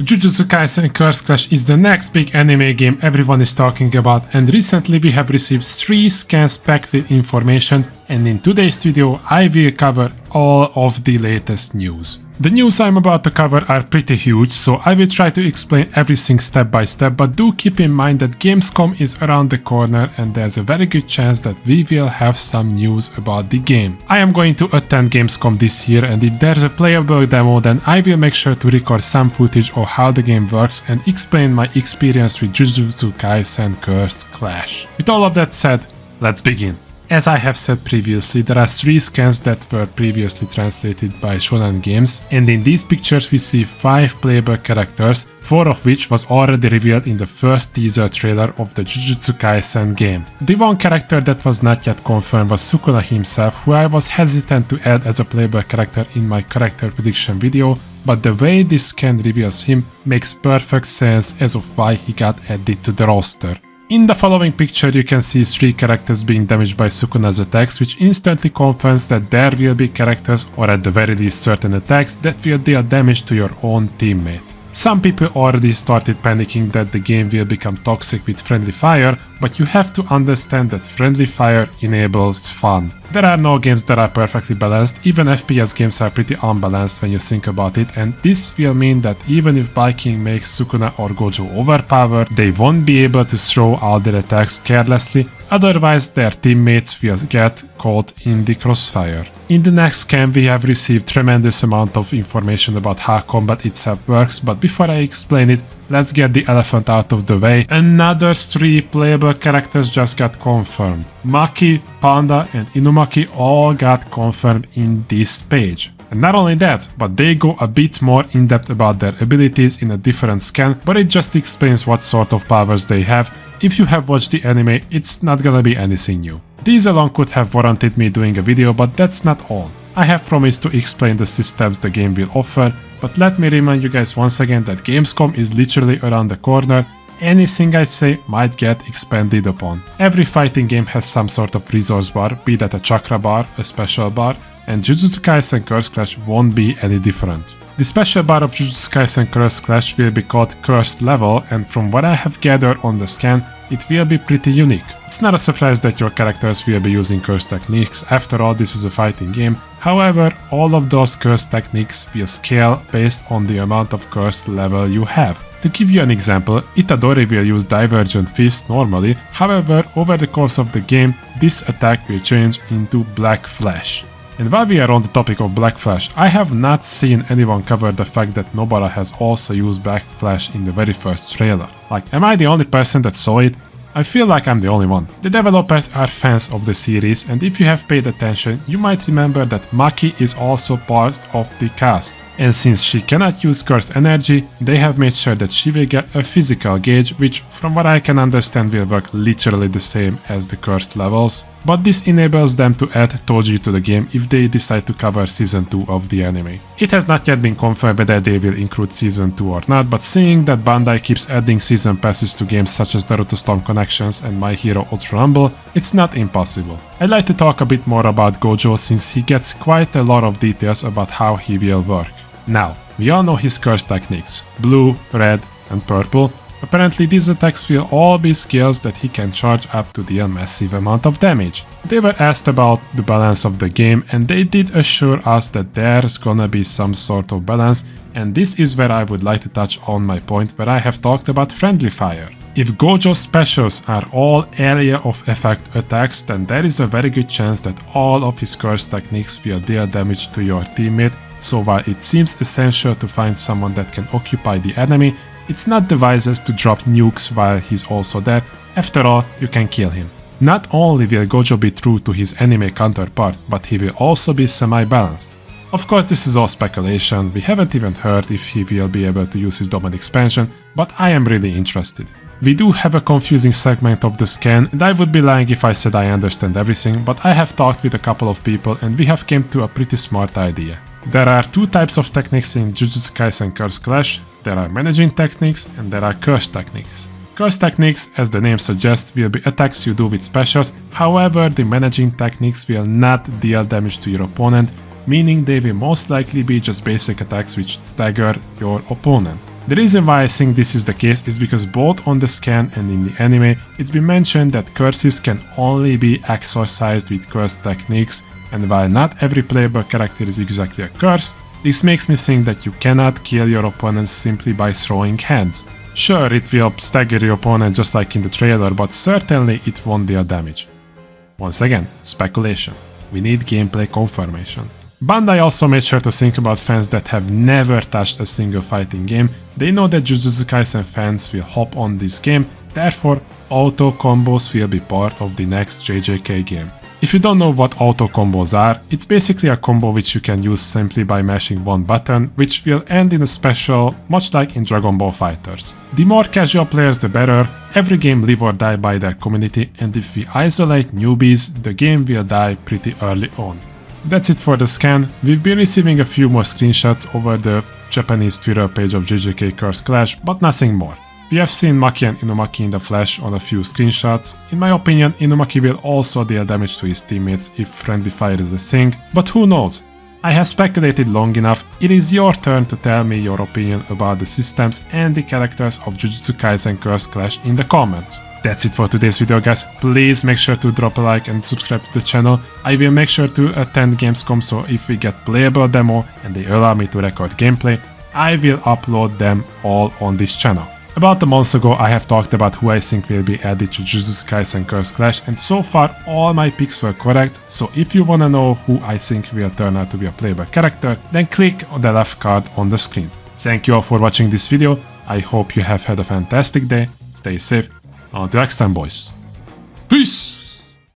Jujutsu Kaisen Cursed Clash is the next big anime game everyone is talking about, and recently we have received 3 scans packed with information, and in today's video I will cover all of the latest news. The news I'm about to cover are pretty huge, so I will try to explain everything step by step, but do keep in mind that Gamescom is around the corner and there's a very good chance that we will have some news about the game. I am going to attend Gamescom this year, and if there's a playable demo, then I will make sure to record some footage of how the game works and explain my experience with Jujutsu Kaisen Cursed Clash. With all of that said, let's begin. As I have said previously, there are 3 scans that were previously translated by Shonen Games, and in these pictures we see 5 playable characters, 4 of which was already revealed in the first teaser trailer of the Jujutsu Kaisen game. The one character that was not yet confirmed was Sukuna himself, who I was hesitant to add as a playable character in my character prediction video, but the way this scan reveals him makes perfect sense as of why he got added to the roster. In the following picture you can see 3 characters being damaged by Sukuna's attacks, which instantly confirms that there will be characters, or at the very least certain attacks, that will deal damage to your own teammate. Some people already started panicking that the game will become toxic with friendly fire, but you have to understand that friendly fire enables fun. There are no games that are perfectly balanced, even FPS games are pretty unbalanced when you think about it, and this will mean that even if Viking makes Sukuna or Gojo overpowered, they won't be able to throw all their attacks carelessly, otherwise their teammates will get caught in the crossfire. In the next scan we have received tremendous amount of information about how combat itself works, but before I explain it, let's get the elephant out of the way. Another 3 playable characters just got confirmed. Maki, Panda and Inumaki all got confirmed in this page. And not only that, but they go a bit more in depth about their abilities in a different scan, but it just explains what sort of powers they have. If you have watched the anime, it's not gonna be anything new. These alone could have warranted me doing a video, but that's not all. I have promised to explain the systems the game will offer, but let me remind you guys once again that Gamescom is literally around the corner. Anything I say might get expanded upon. Every fighting game has some sort of resource bar, be that a chakra bar, a special bar, and Jujutsu Kaisen Cursed Clash won't be any different. The special bar of Jujutsu Kaisen Cursed Clash will be called Cursed Level, and from what I have gathered on the scan, it will be pretty unique. It's not a surprise that your characters will be using cursed techniques, after all this is a fighting game. However, all of those cursed techniques will scale based on the amount of cursed level you have. To give you an example, Itadori will use Divergent Fist normally, however, over the course of the game, this attack will change into Black Flash. And while we are on the topic of Black Flash, I have not seen anyone cover the fact that Nobara has also used Black Flash in the very first trailer. Like, am I the only person that saw it? I feel like I'm the only one. The developers are fans of the series, and if you have paid attention, you might remember that Maki is also part of the cast. And since she cannot use cursed energy, they have made sure that she will get a physical gauge, which from what I can understand will work literally the same as the cursed levels. But this enables them to add Toji to the game if they decide to cover season 2 of the anime. It has not yet been confirmed whether they will include season 2 or not, but seeing that Bandai keeps adding season passes to games such as Naruto Storm Connections and My Hero Ultra Rumble, it's not impossible. I'd like to talk a bit more about Gojo since he gets quite a lot of details about how he will work. Now, we all know his curse techniques, blue, red and purple. Apparently these attacks will all be skills that he can charge up to deal massive amount of damage. They were asked about the balance of the game, and they did assure us that there's gonna be some sort of balance, and this is where I would like to touch on my point where I have talked about friendly fire. If Gojo's specials are all area of effect attacks, then there is a very good chance that all of his curse techniques will deal damage to your teammate, so while it seems essential to find someone that can occupy the enemy, it's not the wisest to drop nukes while he's also there. After all, you can kill him. Not only will Gojo be true to his anime counterpart, but he will also be semi-balanced. Of course, this is all speculation, we haven't even heard if he will be able to use his domain expansion, but I am really interested. We do have a confusing segment of the scan, and I would be lying if I said I understand everything, but I have talked with a couple of people and we have come to a pretty smart idea. There are 2 types of techniques in Jujutsu Kaisen Cursed Clash. There are managing techniques and there are curse techniques. Curse techniques, as the name suggests, will be attacks you do with specials, however the managing techniques will not deal damage to your opponent, meaning they will most likely be just basic attacks which stagger your opponent. The reason why I think this is the case is because both on the scan and in the anime, it's been mentioned that curses can only be exorcised with curse techniques, and while not every playable character is exactly a curse, this makes me think that you cannot kill your opponents simply by throwing hands. Sure, it will stagger your opponent just like in the trailer, but certainly it won't deal damage. Once again, speculation. We need gameplay confirmation. Bandai also made sure to think about fans that have never touched a single fighting game. They know that Jujutsu Kaisen fans will hop on this game, therefore auto combos will be part of the next JJK game. If you don't know what auto combos are, it's basically a combo which you can use simply by mashing one button, which will end in a special, much like in Dragon Ball FighterZ. The more casual players the better, every game live or die by their community, and if we isolate newbies, the game will die pretty early on. That's it for the scan. We've been receiving a few more screenshots over the Japanese Twitter page of Jujutsu Kaisen Clash, but nothing more. We have seen Maki and Inumaki in the flesh on a few screenshots. In my opinion, Inumaki will also deal damage to his teammates if friendly fire is a thing, but who knows? I have speculated long enough, it is your turn to tell me your opinion about the systems and the characters of Jujutsu Kaisen Cursed Clash in the comments. That's it for today's video, guys. Please make sure to drop a like and subscribe to the channel. I will make sure to attend Gamescom, so if we get playable demo and they allow me to record gameplay, I will upload them all on this channel. About a month ago, I have talked about who I think will be added to Jujutsu Kaisen Cursed Clash, and so far all my picks were correct, so if you wanna know who I think will turn out to be a playable character, then click on the left card on the screen. Thank you all for watching this video, I hope you have had a fantastic day, stay safe, until next time boys. Peace!